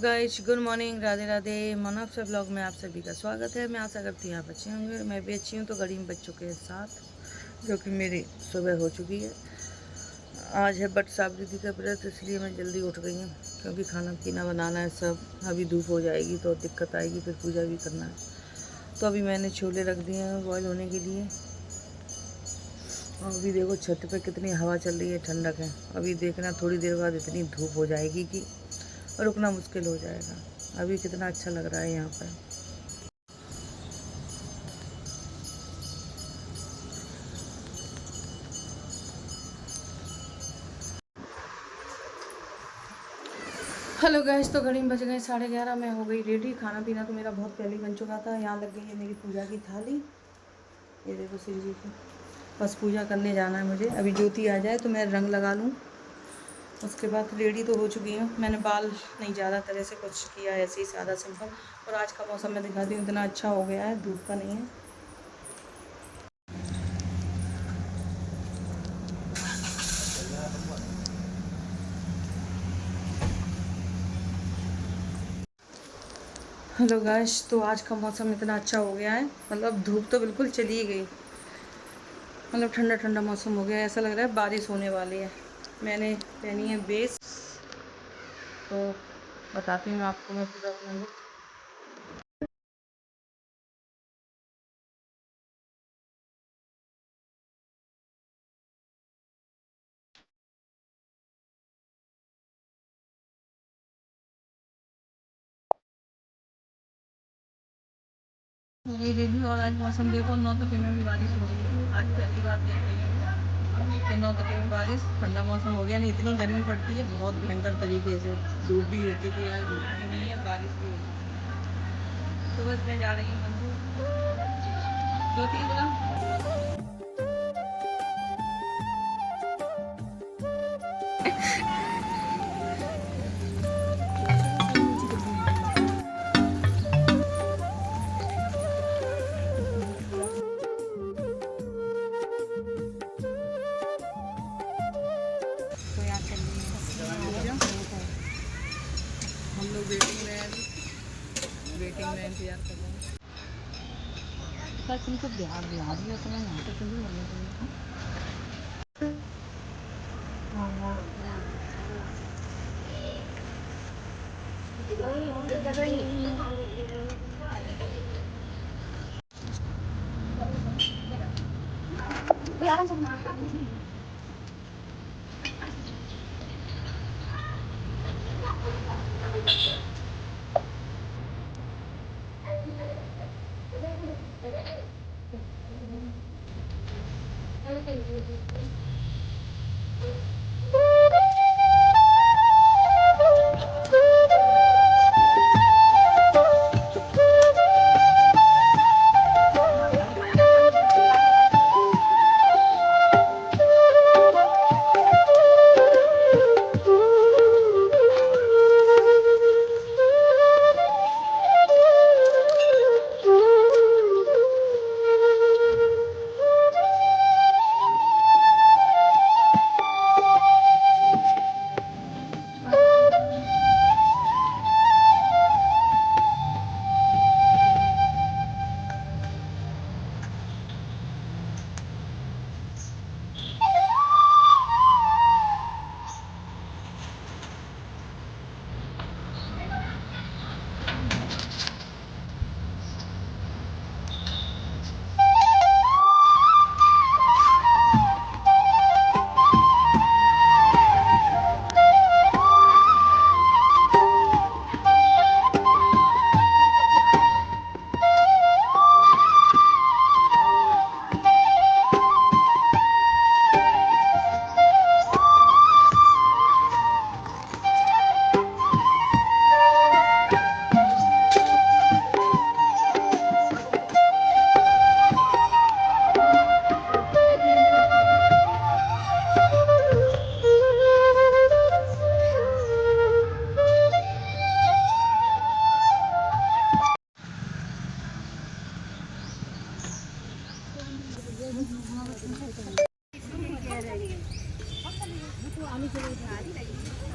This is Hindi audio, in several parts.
Guys, good morning, Radhe Radhe. Manoj से ब्लॉग में आप सभी का स्वागत है। मैं आशा करती हूँ आप अच्छे होंगे। मैं भी अच्छी हूँ। तो घड़ी में बच्चों के साथ जो कि मेरी सुबह हो चुकी है। आज है बट सावित्री का व्रत, इसलिए मैं जल्दी उठ गई हूँ क्योंकि खाना पीना बनाना है सब। अभी धूप हो जाएगी तो दिक्कत आएगी, फिर पूजा भी करना है। तो अभी मैंने छोले रख दिए हैं बॉयल होने के लिए। और अभी देखो छत पे कितनी हवा चल रही है, ठंडक है। अभी देखना थोड़ी देर बाद इतनी धूप हो जाएगी कि रुकना मुश्किल हो जाएगा। अभी कितना अच्छा लग रहा है यहाँ पर। हेलो गैस, तो घड़ी में बज गए 11:30। मैं हो गई रेडी। खाना पीना तो मेरा बहुत पहले बन चुका था। यहाँ लग गई है मेरी पूजा की थाली। ये देखो शिव जी की। बस पूजा करने जाना है मुझे। अभी ज्योति आ जाए तो मैं रंग लगा लूँ। उसके बाद रेडी तो हो चुकी हूँ। मैंने बाल नहीं ज़्यादा तरह से कुछ किया, ऐसे ही सादा सिंपल। और आज का मौसम मैं दिखाती हूँ, इतना अच्छा हो गया है, धूप का नहीं है। हेलो गाइस, तो आज का मौसम इतना अच्छा हो गया है, मतलब धूप तो बिल्कुल चली गई। मतलब ठंडा ठंडा मौसम हो गया है। ऐसा लग रहा है बारिश होने वाली है। मैंने पहनी है बेस, तो बताती हूँ आपको मैं पूरा अपना लुक। और आज मौसम देखो, 9 तक में भी बारिश हो रही है। आज पहली बार देख रही हूँ कि 9 तक में बारिश, ठंडा मौसम हो गया। नहीं इतनी गर्मी पड़ती है बहुत भयंकर तरीके से। धूप भी होती थी, आज धूप भी नहीं है, बारिश भी होती है। तो बस मैं जा रही हूँ मंदिर। दो तीन बोला तो यहाँ चल रही है। हम लोग वेटिंग में हैं, वेटिंग में इंतजार कर रहे हैं। सर तुमको बिहार बिहार दिया तो मैं यहाँ पे चल रही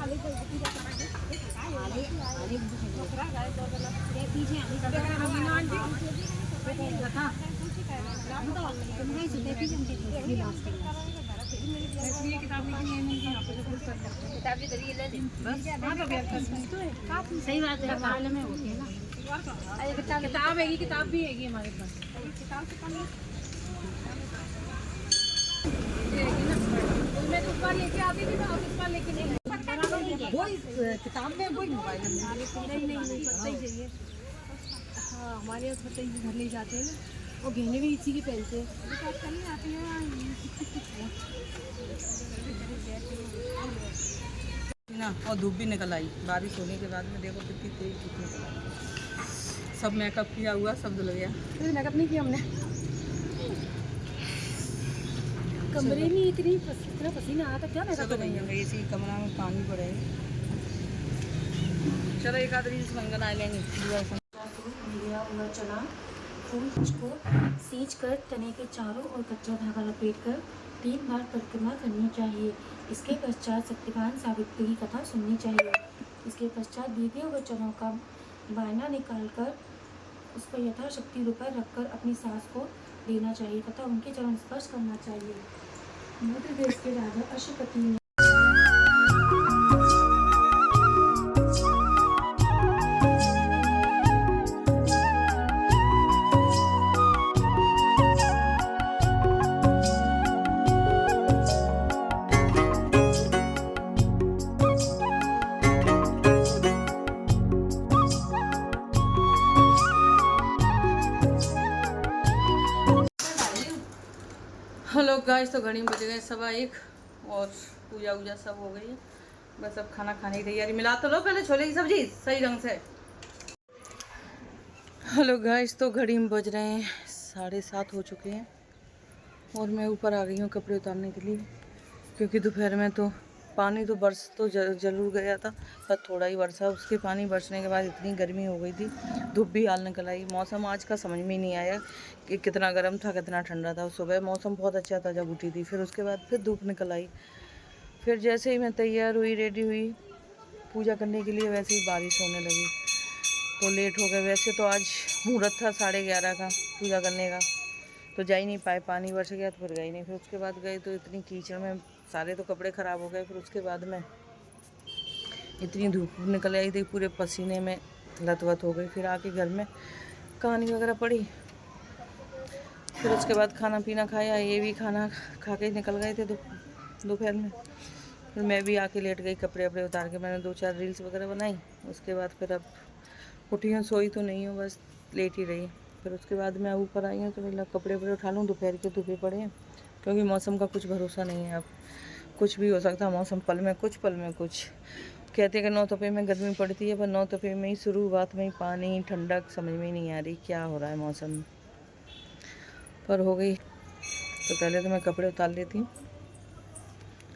सही बात है, मालूम में होती है ना। किताब है, किताब भी है हमारे पास। किताब से पढ़ मैं तो बार लेके आती थी, मैं ऑफिस पर लेके नहीं वही किताब में वही मोबाइल नहीं पता ही चाहिए। हाँ, हमारे यहाँ पता ही घर ले जाते हैं ना, और गहने भी इसी के पहनते हैं। ना और धूप भी निकल आई बारिश होने के बाद में, देखो कितनी तेज धूप निकल आई। सब मेकअप किया हुआ, सब धुल गया। मेकअप नहीं किया हमने, कमरे में इतना पसीना आया था, क्या मेकअप करेंगे। इसी कमरा में पानी पड़े। चलो एक आध रील्स मंगन आ लेंगे। चना फूल को सींच कर तने के चारों और कच्चा धागा लपेट कर 3 बार परिक्रमा करनी चाहिए। इसके पश्चात सत्यवान सावित्री की कथा सुननी चाहिए। इसके पश्चात भीगे हुए चनों का बायना निकालकर उस पर यथाशक्ति रुपये रखकर अपनी सास को देना चाहिए तथा उनके चरण स्पर्श करना चाहिए। मध्य देश के राजा अशुपति ने हेलो गाइस, तो घड़ी बज गए 1:15 और पूजा वूजा सब हो गई है। बस अब खाना खाने की तैयारी। मिला तो लो पहले छोले की सब्जी सही ढंग से। हेलो गाइस, तो घड़ी में बज रहे हैं 7:30 हो चुके हैं और मैं ऊपर आ गई हूँ कपड़े उतारने के लिए, क्योंकि दोपहर में तो पानी तो बरस तो जरूर गया था, पर थोड़ा ही बरसा। उसके पानी बरसने के बाद इतनी गर्मी हो गई थी, धूप भी हाल निकल आई। मौसम आज का समझ में नहीं आया कि कितना गर्म था कितना ठंडा था। सुबह मौसम बहुत अच्छा था जब उठी थी, फिर उसके बाद फिर धूप निकल आई। फिर जैसे ही मैं तैयार हुई, रेडी हुई पूजा करने के लिए, वैसे ही बारिश होने लगी तो लेट हो गए। वैसे तो आज मुहूर्त था 11:30 का पूजा करने का, तो जा ही नहीं पाए, पानी बरस गया तो फिर गए नहीं। फिर उसके बाद गए तो इतनी कीचड़ में सारे तो कपड़े ख़राब हो गए। फिर उसके बाद में इतनी धूप निकल आई थी, पूरे पसीने में लतवत हो गई। फिर आके घर में कहानी वगैरह पढ़ी, फिर उसके बाद खाना पीना खाया। ये भी खाना खा के निकल गए थे दोपहर में। फिर मैं भी आके लेट गई, कपड़े वपड़े उतार के मैंने 2-4 रील्स वगैरह बनाई। उसके बाद फिर अब उठी हूँ, सोई तो नहीं हूँ, बस लेट ही रही। फिर उसके बाद मैं ऊपर आई हूँ तो मतलब कपड़े वपड़े उठा लूँ, दोपहर के धूपे पड़े हैं, क्योंकि मौसम का कुछ भरोसा नहीं है। अब कुछ भी हो सकता है मौसम, पल में कुछ पल में कुछ। कहते हैं कि 9 तपे में गर्मी पड़ती है, पर 9 तपे में ही शुरुआत में ही पानी ठंडक समझ में नहीं आ रही क्या हो रहा है मौसम पर हो गई। तो पहले तो मैं कपड़े उतार लेती हूँ,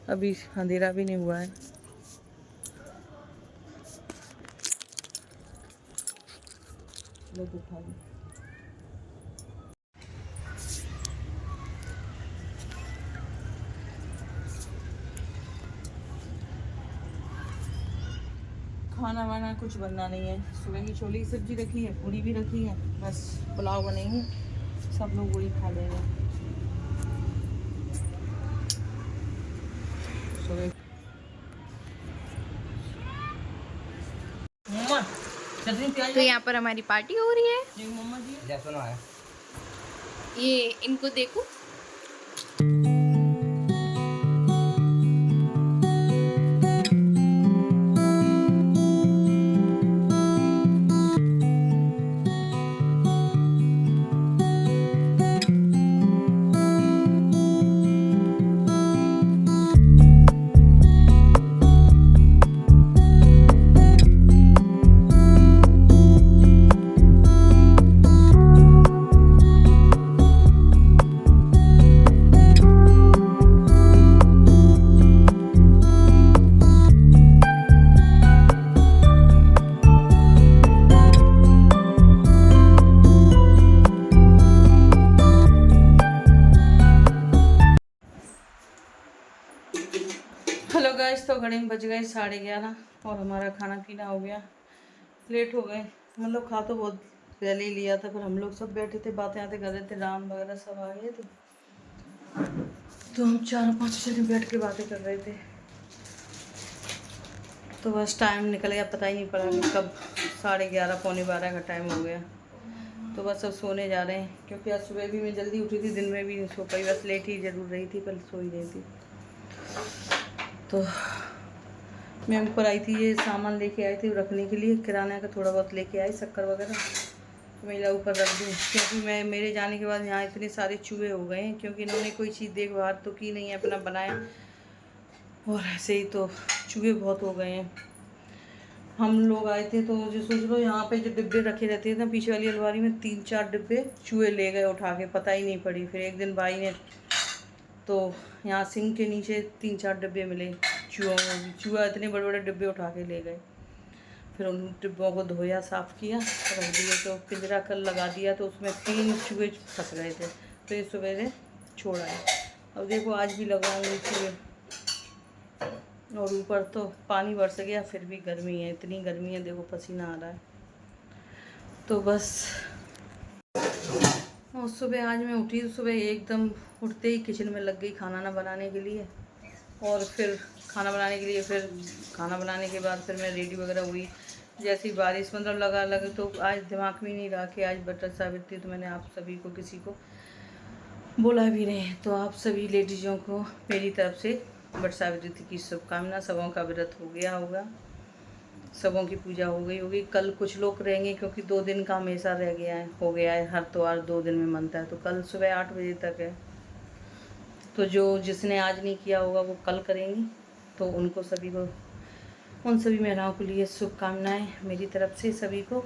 अभी अंधेरा भी नहीं हुआ है। खाना वाना कुछ बनना नहीं है। सुबह की छोले की सब्जी रखी है, पूरी भी रखी है, बस पुलाव बनेंगे, सब लोग वही खा लेंगे। तो यहाँ पर हमारी पार्टी हो रही है। ये इनको देखो, गाइस, तो घड़ी में बज गए 11:30 और हमारा खाना पीना हो गया। लेट हो गए, मतलब खा तो बहुत पहले ही लिया था, पर हम लोग सब बैठे थे, बातें आते कर रहे थे, राम वगैरह सब आ गए थे, तो हम 4-5 जने बैठ के बातें कर रहे थे। तो बस टाइम निकल गया, पता ही नहीं पड़ा कि कब 11:30 पौने 12 का टाइम हो गया। तो बस अब सोने जा रहे हैं, क्योंकि आज सुबह भी मैं जल्दी उठी थी, दिन में भी नहीं सो पाई, बस लेट ही जरूर रही थी पर सो ही रही थी। तो मैं ऊपर आई थी, ये सामान लेके आई थी रखने के लिए, किराना का थोड़ा बहुत लेके आई, शक्कर वगैरह, तो मैं ऊपर रख दूँ, क्योंकि मैं मेरे जाने के बाद यहाँ इतने सारे चूहे हो गए हैं, क्योंकि इन्होंने कोई चीज़ देखभाल तो की नहीं है, अपना बनाया, और ऐसे ही तो चूहे बहुत हो गए हैं। हम लोग आए थे तो जो सोच लो, यहाँ पे जो डिब्बे रखे रहते हैं ना पीछे वाली अलमारी में, 3-4 डिब्बे चूहे ले गए उठा के, पता ही नहीं पड़ी। फिर एक दिन भाई ने तो यहाँ सिंक के नीचे 3-4 डिब्बे मिले चूहा इतने बड़े बड़े डिब्बे उठा के ले गए। फिर उन डिब्बों को धोया, साफ़ किया, रख दिए, तो पिंजरा कल लगा दिया, तो उसमें 3 चूहे फंस गए थे, तो ये सवेरे छोड़ आए। अब देखो आज भी लगाऊंगी चूहे, और ऊपर तो पानी बरस गया, फिर भी गर्मी है, इतनी गर्मी है, देखो पसीना आ रहा है। तो बस, और सुबह आज मैं उठी, सुबह एकदम उठते ही किचन में लग गई खाना बनाने के लिए, और फिर खाना बनाने के लिए, फिर खाना बनाने के बाद फिर मैं रेडी वगैरह हुई। जैसी बारिश मतलब लगे, तो आज दिमाग में नहीं रहा कि आज बटर सावित्री, तो मैंने आप सभी को किसी को बोला भी नहीं, तो आप सभी लेडीज़ों को मेरी तरफ से बट सावित्री की शुभकामना। सबों का व्रत हो गया होगा, सबों की पूजा हो गई होगी। कल कुछ लोग रहेंगे, क्योंकि 2 दिन का हमेशा रह गया है, हो गया है, हर त्योहार 2 दिन में मनता है, तो कल सुबह 8 बजे तक है। तो जिसने आज नहीं किया होगा वो कल करेंगी, तो उनको सभी को, उन सभी महिलाओं के लिए शुभकामनाएँ मेरी तरफ से सभी को।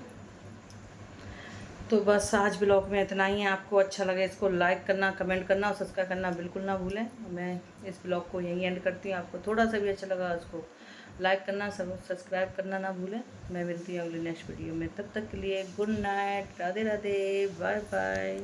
तो बस आज ब्लॉग में इतना ही है। आपको अच्छा लगे इसको लाइक करना, कमेंट करना और सब्सक्राइब करना बिल्कुल ना भूलें। मैं इस ब्लॉग को यहीं एंड करती हूँ। आपको थोड़ा सा भी अच्छा लगा उसको लाइक करना, सब्सक्राइब करना ना भूलें। मैं मिलती हूँ अगली नेक्स्ट वीडियो में, तब तक के लिए good night, Radhe Radhe, bye bye.